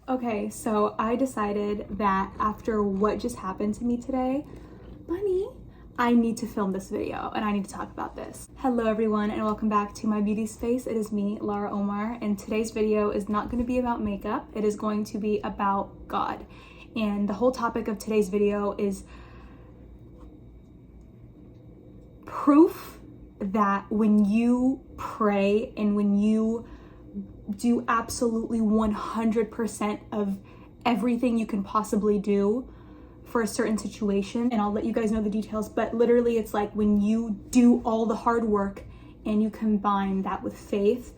Okay, so I decided that after what just happened to me today, Bunny, I need to film this video and I need to talk about this. Hello everyone and welcome back to my beauty space. It is me, Lara Omar, and today's video is not going to be about makeup. It is going to be about God. And the whole topic of today's video is proof that when you pray and when you do absolutely 100% of everything you can possibly do for a certain situation, and I'll let you guys know the details, but literally it's like when you do all the hard work and you combine that with faith,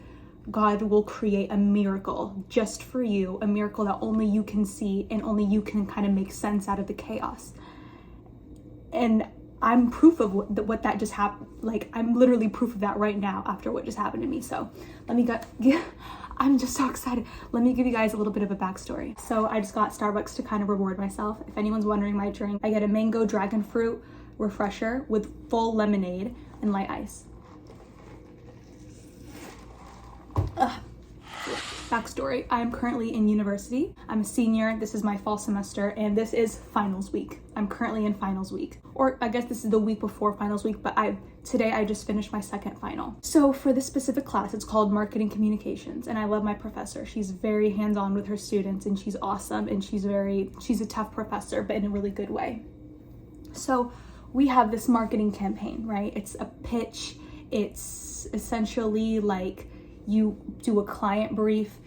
God will create a miracle just for you, a miracle that only you can see and only you can kind of make sense out of the chaos. And I'm proof of what that just happened. Like, I'm literally proof of that right now after what just happened to me. So let me I'm just so excited. Let me give you guys a little bit of a backstory. So I just got Starbucks to kind of reward myself. If anyone's wondering my drink, I get a mango dragon fruit refresher with full lemonade and light ice. Backstory, I am currently in university. I'm a senior, this is my fall semester, and this is finals week. I'm currently in finals week. Or I guess this is the week before finals week, but today I just finished my second final. So for this specific class, it's called Marketing Communications, and I love my professor. She's very hands-on with her students, and she's awesome, and she's a tough professor, but in a really good way. So we have this marketing campaign, right? It's a pitch. It's essentially like you do a client brief,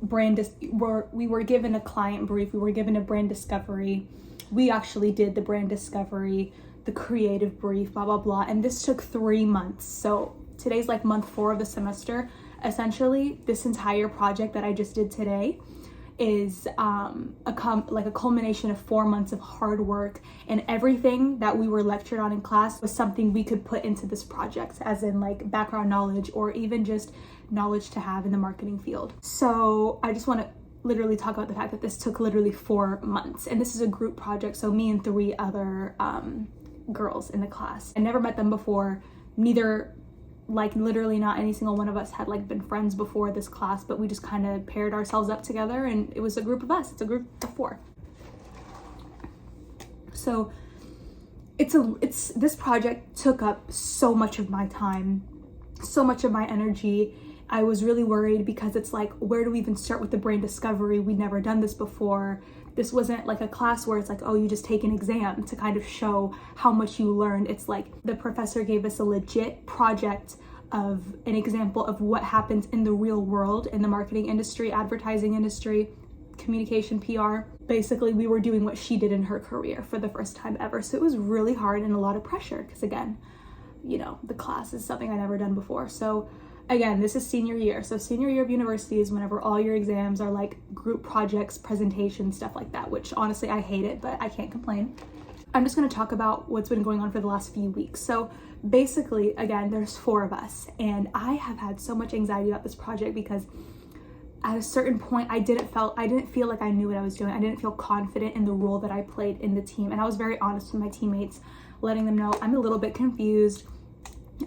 we were given a client brief, we were given a brand discovery. We actually did the brand discovery, the creative brief, blah, blah, blah. And this took 3 months. So today's like month 4 of the semester. Essentially, this entire project that I just did today is a culmination of 4 months of hard work, and everything that we were lectured on in class was something we could put into this project, as in like background knowledge or even just knowledge to have in the marketing field. So I just want to literally talk about the fact that this took literally 4 months, and this is a group project, so me and 3 other girls in the class. I never met them before, neither, like literally not any single one of us had like been friends before this class, but we just kind of paired ourselves up together and it was a group of us. It's a group of 4. So this project took up so much of my time, so much of my energy. I was really worried because it's like, where do we even start with the brand discovery? We'd never done this before. This wasn't like a class where it's like, oh, you just take an exam to kind of show how much you learned. It's like the professor gave us a legit project of an example of what happens in the real world, in the marketing industry, advertising industry, communication, PR. Basically, we were doing what she did in her career for the first time ever. So it was really hard and a lot of pressure because, again, you know, the class is something I'd never done before. So again, this is senior year. So senior year of university is whenever all your exams are like group projects, presentations, stuff like that, which honestly I hate it, but I can't complain. I'm just going to talk about what's been going on for the last few weeks. So basically, again, there's 4 of us, and I have had so much anxiety about this project because at a certain point I didn't feel like I knew what I was doing. I didn't feel confident in the role that I played in the team, and I was very honest with my teammates, letting them know I'm a little bit confused,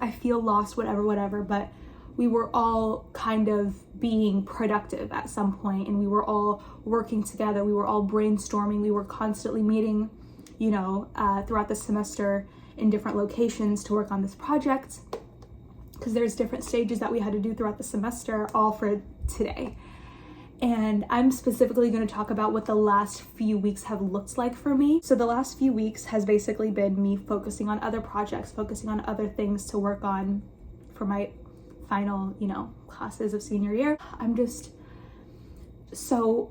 I feel lost, whatever, but we were all kind of being productive at some point, and we were all working together. We were all brainstorming. We were constantly meeting, you know, throughout the semester in different locations to work on this project, because there's different stages that we had to do throughout the semester, all for today. And I'm specifically going to talk about what the last few weeks have looked like for me. So the last few weeks has basically been me focusing on other projects, focusing on other things to work on for my final, you know, classes of senior year. I'm just so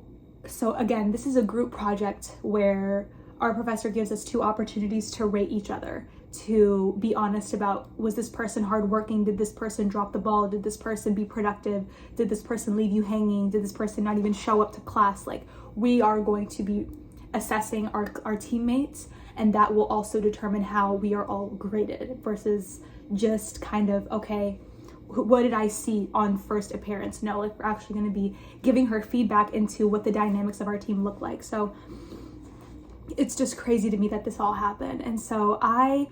again, this is a group project where our professor gives us 2 opportunities to rate each other, to be honest about, was this person hardworking? Did this person drop the ball? Did this person be productive? Did this person leave you hanging? Did this person not even show up to class? Like, we are going to be assessing our teammates, and that will also determine how we are all graded versus just kind of, okay, what did I see on first appearance? No, like, we're actually going to be giving her feedback into what the dynamics of our team look like. So it's just crazy to me that this all happened. And so I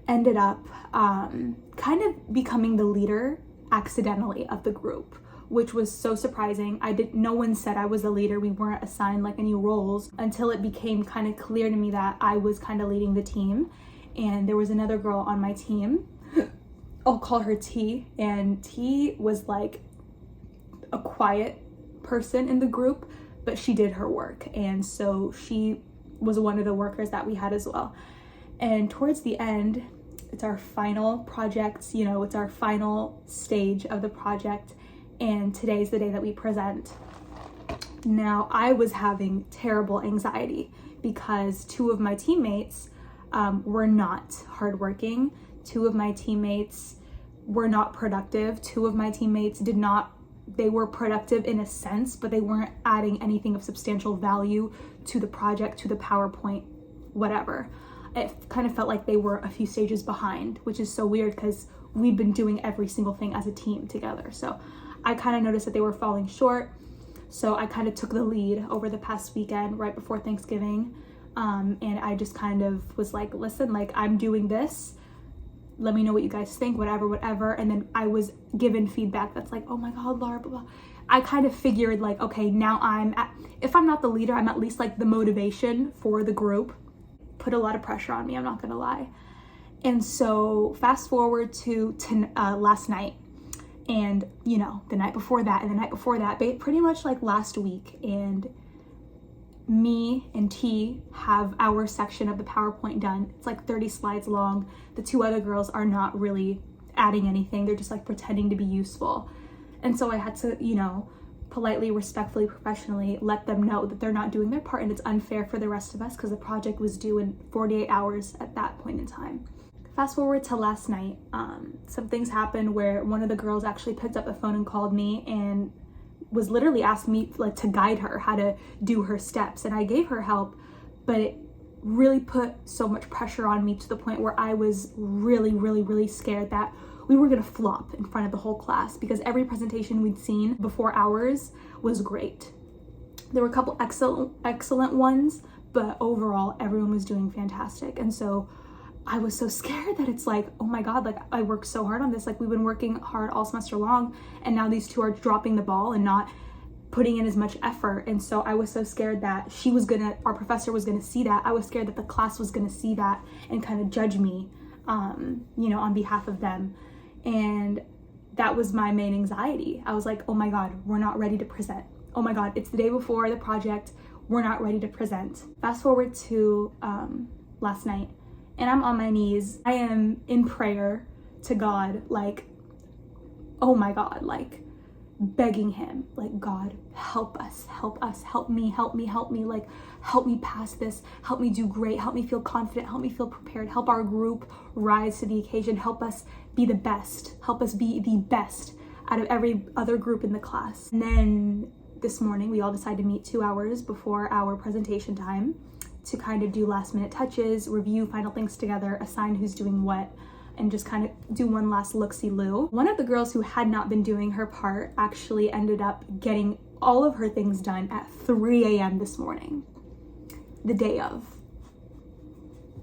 ended up kind of becoming the leader accidentally of the group, which was so surprising. No one said I was the leader. We weren't assigned like any roles until it became kind of clear to me that I was kind of leading the team. And there was another girl on my team. I'll call her T. And T was like a quiet person in the group, but she did her work. And so she was one of the workers that we had as well. And towards the end, it's our final project, you know, it's our final stage of the project. And today's the day that we present. Now, I was having terrible anxiety because two of my teammates were not hardworking. Two of my teammates were not productive. Two of my teammates they were productive in a sense, but they weren't adding anything of substantial value to the project, to the PowerPoint, whatever. It kind of felt like they were a few stages behind, which is so weird because we'd been doing every single thing as a team together. So I kind of noticed that they were falling short. So I kind of took the lead over the past weekend right before Thanksgiving. And I just kind of was like, listen, like I'm doing this. Let me know what you guys think, whatever. And then I was given feedback that's like, oh my God, Lara, blah, blah. I kind of figured like, okay, now if I'm not the leader, I'm at least like the motivation for the group. Put a lot of pressure on me, I'm not gonna lie. And so fast forward to last night, and you know, the night before that, and the night before that, pretty much like last week. And me and T have our section of the PowerPoint done. It's like 30 slides long. The two other girls are not really adding anything. They're just like pretending to be useful. And so I had to, you know, politely, respectfully, professionally let them know that they're not doing their part and it's unfair for the rest of us because the project was due in 48 hours at that point in time. Fast forward to last night, some things happened where one of the girls actually picked up the phone and called me and was literally asked me like to guide her how to do her steps, and I gave her help, but it really put so much pressure on me to the point where I was really scared that we were gonna flop in front of the whole class because every presentation we'd seen before ours was great. There were a couple excellent ones, but overall everyone was doing fantastic. And so I was so scared that it's like, oh my God, like I worked so hard on this. Like we've been working hard all semester long and now these two are dropping the ball and not putting in as much effort. And so I was so scared that our professor was gonna see that. I was scared that the class was gonna see that and kind of judge me, you know, on behalf of them. And that was my main anxiety. I was like, oh my God, we're not ready to present. Oh my God, it's the day before the project. We're not ready to present. Fast forward to last night. And I'm on my knees. I am in prayer to God, like, oh my God, like begging him, like, God, help us, help me, like, help me pass this, help me do great, help me feel confident, help me feel prepared, help our group rise to the occasion, help us be the best, help us be the best out of every other group in the class. And then this morning, we all decided to meet 2 hours before our presentation time to kind of do last minute touches, review final things together, assign who's doing what, and just kind of do one last look-see-loo. One of the girls who had not been doing her part actually ended up getting all of her things done at 3 a.m. this morning, the day of,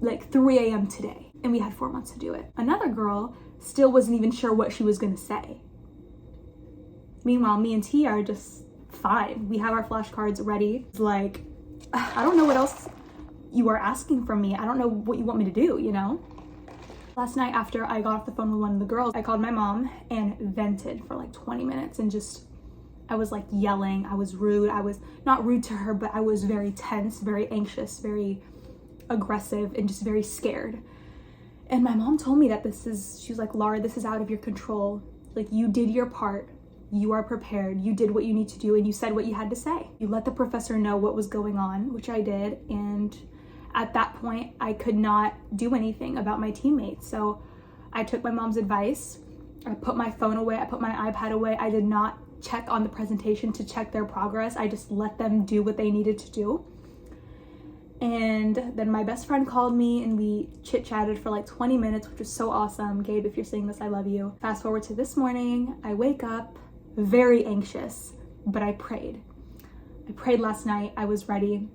like 3 a.m. today, and we had 4 months to do it. Another girl still wasn't even sure what she was gonna say. Meanwhile, me and T are just fine. We have our flashcards ready. Like, I don't know what else you are asking from me. I don't know what you want me to do, you know? Last night after I got off the phone with one of the girls, I called my mom and vented for like 20 minutes and I was like yelling. I was rude. I was not rude to her, but I was very tense, very anxious, very aggressive, and just very scared. And my mom told me that she was like, Lara, this is out of your control. Like, you did your part. You are prepared. You did what you need to do and you said what you had to say. You let the professor know what was going on, which I did. And at that point, I could not do anything about my teammates. So I took my mom's advice. I put my phone away. I put my iPad away. I did not check on the presentation to check their progress. I just let them do what they needed to do. And then my best friend called me and we chit-chatted for like 20 minutes, which was so awesome. Gabe, if you're seeing this, I love you. Fast forward to this morning, I wake up very anxious, but I prayed. I prayed last night. I was ready.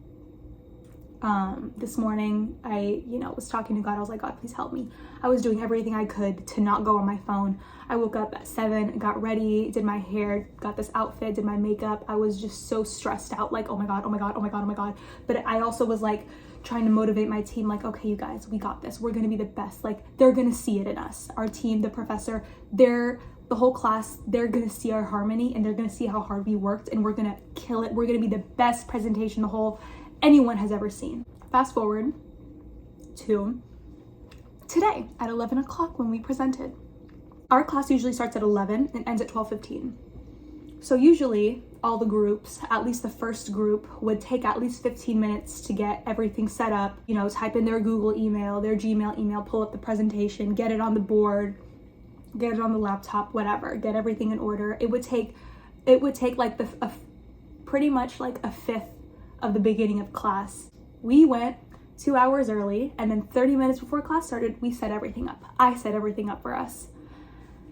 This morning, I, was talking to God. I was like, God, please help me. I was doing everything I could to not go on my phone. I woke up at 7, got ready, did my hair, got this outfit, did my makeup. I was just so stressed out, like, oh my God, oh my God, oh my God, oh my God. But I also was like trying to motivate my team, like, okay, you guys, we got this. We're gonna be the best. Like, they're gonna see it in us. Our team, the professor, the whole class, they're gonna see our harmony and they're gonna see how hard we worked, and we're gonna kill it. We're gonna be the best presentation anyone has ever seen. Fast forward to today at 11 o'clock when we presented. Our class usually starts at 11 and ends at 12:15. So usually all the groups, at least the first group, would take at least 15 minutes to get everything set up, type in their Google email, their Gmail email, pull up the presentation, get it on the board, get it on the laptop, whatever, get everything in order. It would take like pretty much like a fifth of the beginning of class. We went 2 hours early, and then 30 minutes before class started, we set everything up. I set everything up for us.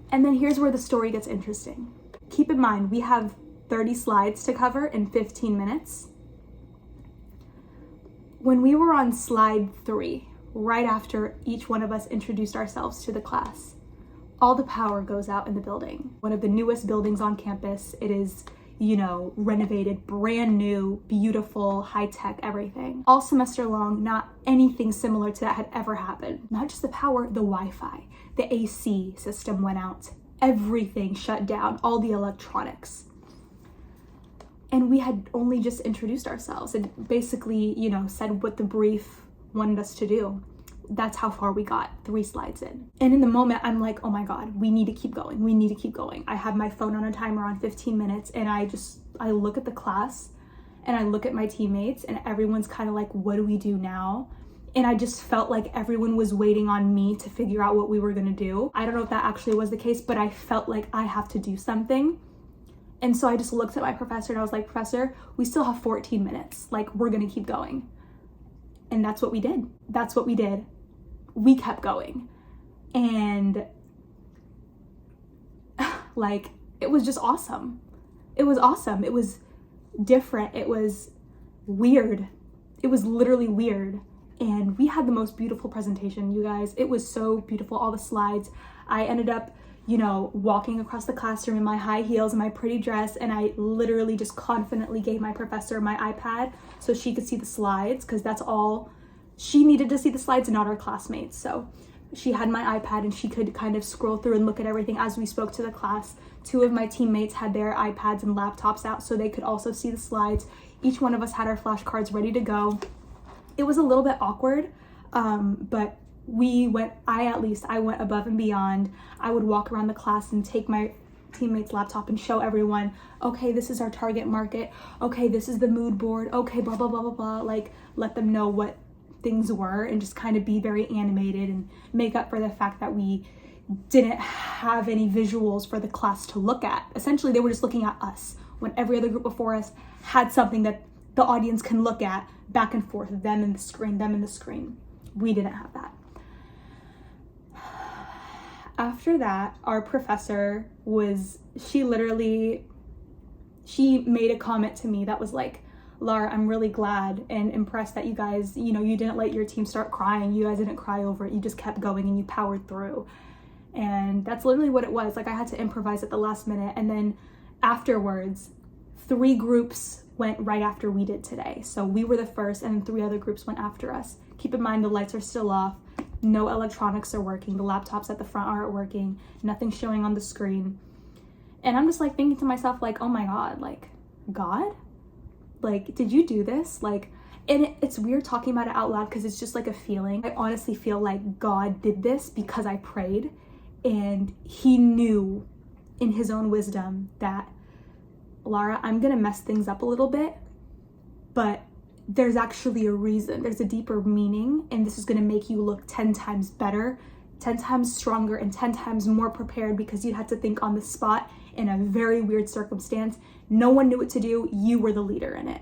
And then here's where the story gets interesting. Keep in mind, we have 30 slides to cover in 15 minutes. When we were on slide 3, right after each one of us introduced ourselves to the class, all the power goes out in the building. One of the newest buildings on campus. It is renovated, brand new, beautiful, high-tech, everything. All semester long, not anything similar to that had ever happened. Not just the power, the Wi-Fi, the AC system went out. Everything shut down, all the electronics. And we had only just introduced ourselves and basically, said what the brief wanted us to do. That's how far we got, 3 slides in. And in the moment, I'm like, oh my God, we need to keep going. We need to keep going. I have my phone on a timer on 15 minutes and I look at the class and I look at my teammates and everyone's kind of like, what do we do now? And I just felt like everyone was waiting on me to figure out what we were gonna do. I don't know if that actually was the case, but I felt like I have to do something. And so I just looked at my professor and I was like, Professor, we still have 14 minutes. Like, we're gonna keep going. And that's what we did. We kept going. And like, it was just awesome. It was awesome. It was different. It was weird. It was literally weird. And we had the most beautiful presentation, you guys. It was so beautiful, all the slides. I ended up, walking across the classroom in my high heels and my pretty dress, and I literally just confidently gave my professor my iPad so she could see the slides, because that's all she needed to see, the slides, and not our classmates. So she had my iPad and she could kind of scroll through and look at everything as we spoke to the class. 2 of my teammates had their iPads and laptops out so they could also see the slides. Each one of us had our flashcards ready to go. It was a little bit awkward, but I went above and beyond. I would walk around the class and take my teammate's laptop and show everyone, okay, this is our target market. Okay, this is the mood board. Okay, blah, blah, blah, blah, blah. Like, let them know what things were and just kind of be very animated and make up for the fact that we didn't have any visuals for the class to look at. Essentially, they were just looking at us when every other group before us had something that the audience can look at back and forth, them and the screen. We didn't have that. After that, our professor she made a comment to me that was like, Lara, I'm really glad and impressed that you guys, you didn't let your team start crying. You guys didn't cry over it. You just kept going and you powered through. And that's literally what it was. Like, I had to improvise at the last minute. And then afterwards, 3 groups went right after we did today. So we were the first and 3 other groups went after us. Keep in mind, the lights are still off. No electronics are working. The laptops at the front aren't working. Nothing's showing on the screen. And I'm just like thinking to myself, like, oh my God, like, God? Like, did you do this? Like, and it's weird talking about it out loud because it's just like a feeling. I honestly feel like God did this because I prayed and he knew in his own wisdom that, Lara, I'm gonna mess things up a little bit, but there's actually a reason. There's a deeper meaning, and this is gonna make you look 10 times better, 10 times stronger, and 10 times more prepared because you had to think on the spot in a very weird circumstance. No one knew what to do. You were the leader in it.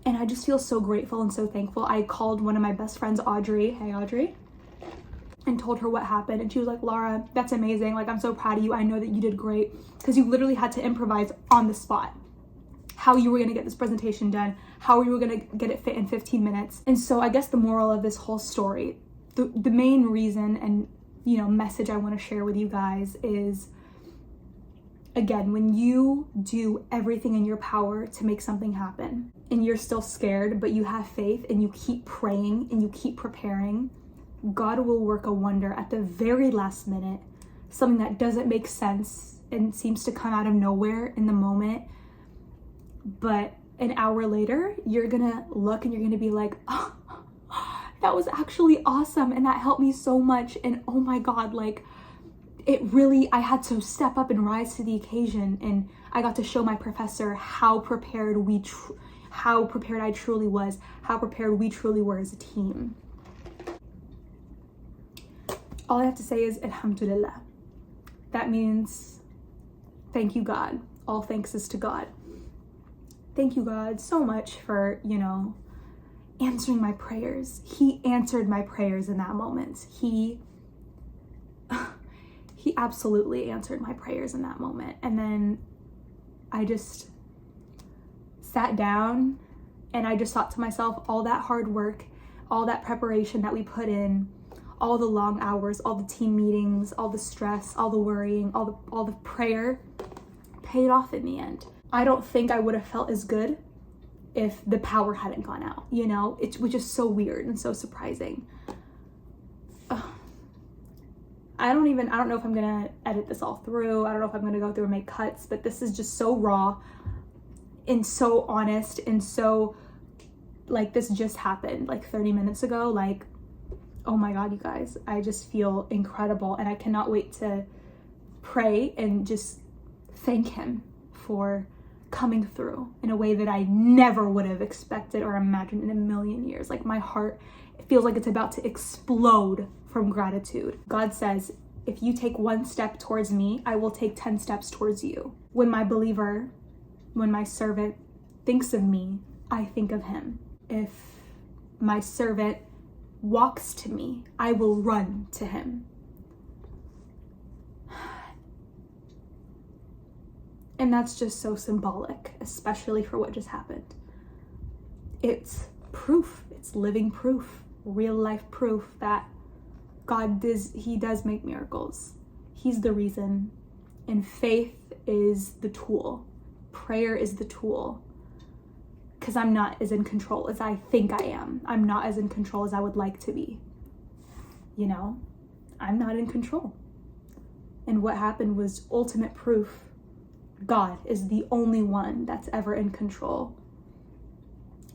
And I just feel so grateful and so thankful. I called one of my best friends, Audrey. Hey, Audrey. And told her what happened. And she was like, Lara, that's amazing. Like, I'm so proud of you. I know that you did great because you literally had to improvise on the spot. how you were going to get this presentation done, how you were going to get it fit in 15 minutes. And so I guess the moral of this whole story, the main reason and, you know, message I want to share with you guys is, again, when you do everything in your power to make something happen and you're still scared, but you have faith and you keep praying and you keep preparing, God will work a wonder at the very last minute, something that doesn't make sense and seems to come out of nowhere in the moment. But an hour later, you're gonna look and you're gonna be like, oh, that was actually awesome. And that helped me so much. And oh my God, like it really, I had to step up and rise to the occasion. And I got to show my professor how prepared I truly was, how prepared we truly were as a team. All I have to say is Alhamdulillah. That means thank you, God. All thanks is to God. Thank you, God, so much for, you know, answering my prayers. He answered my prayers in that moment. He absolutely answered my prayers in that moment. And then I just sat down and I just thought to myself, all that hard work, all that preparation that we put in, all the long hours, all the team meetings, all the stress, all the worrying, all the prayer paid off in the end. I don't think I would have felt as good if the power hadn't gone out, you know, which is so weird and so surprising. I don't know if I'm gonna edit this all through. I don't know if I'm gonna go through and make cuts, but this is just so raw and so honest and so like this just happened like 30 minutes ago. Like, oh my God, you guys, I just feel incredible and I cannot wait to pray and just thank him for coming through in a way that I never would have expected or imagined in a million years. Like my heart, it feels like it's about to explode from gratitude. God says, if you take one step towards me, I will take 10 steps towards you. When my believer, when my servant thinks of me, I think of him. If my servant walks to me, I will run to him. And that's just so symbolic, especially for what just happened. It's proof, it's living proof, real life proof that God he does make miracles. He's the reason. And faith is the tool. Prayer is the tool. Because I'm not as in control as I think I am. I'm not as in control as I would like to be. You know, I'm not in control. And what happened was ultimate proof. God is the only one that's ever in control.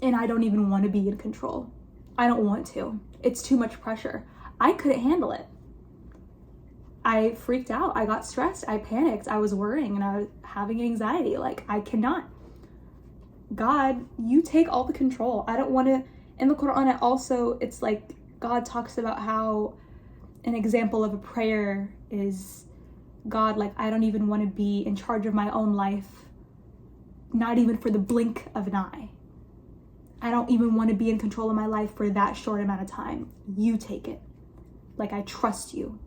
And I don't even want to be in control. I don't want to. It's too much pressure. I couldn't handle it. I freaked out. I got stressed. I panicked. I was worrying and I was having anxiety. Like, I cannot. God, you take all the control. I don't want to. In the Quran, it's like God talks about how an example of a prayer is, God, like, I don't even want to be in charge of my own life, not even for the blink of an eye. I don't even want to be in control of my life for that short amount of time. You take it. Like, I trust you.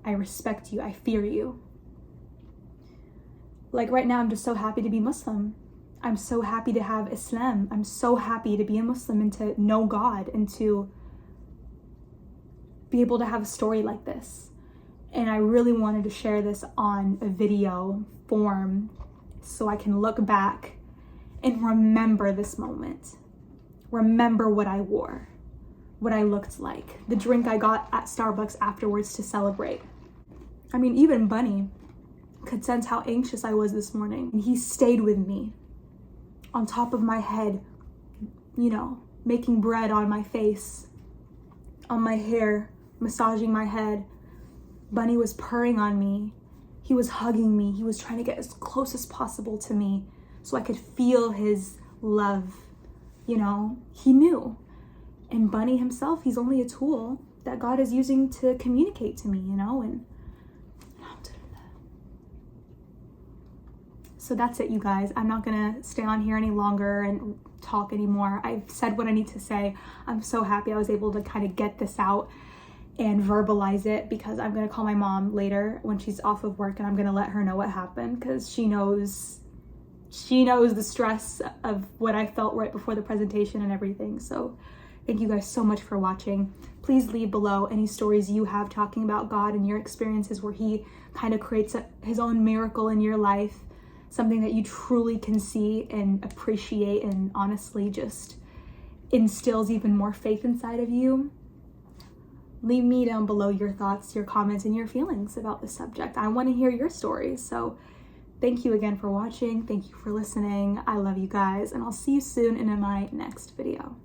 I respect you. I fear you. Like, right now, I'm just so happy to be Muslim. I'm so happy to have Islam. I'm so happy to be a Muslim and to know God and to be able to have a story like this. And I really wanted to share this on a video form so I can look back and remember this moment. Remember what I wore, what I looked like, the drink I got at Starbucks afterwards to celebrate. I mean, even Bunny could sense how anxious I was this morning. And he stayed with me on top of my head, you know, making bread on my face, on my hair, massaging my head. Bunny was purring on me. He was hugging me. He was trying to get as close as possible to me so I could feel his love. You know, he knew. And Bunny himself, he's only a tool that God is using to communicate to me, you know, and so that's it, you guys. I'm not gonna stay on here any longer and talk anymore. I've said what I need to say. I'm so happy I was able to kind of get this out and verbalize it, because I'm gonna call my mom later when she's off of work and I'm gonna let her know what happened, because she knows she knows the stress of what I felt right before the presentation and everything. So thank you guys so much for watching. Please leave below any stories you have talking about God and your experiences where he kind of creates his own miracle in your life, something that you truly can see and appreciate, and honestly just instills even more faith inside of you. Leave me down below your thoughts, your comments, and your feelings about this subject. I want to hear your stories. So thank you again for watching. Thank you for listening. I love you guys, and I'll see you soon in my next video.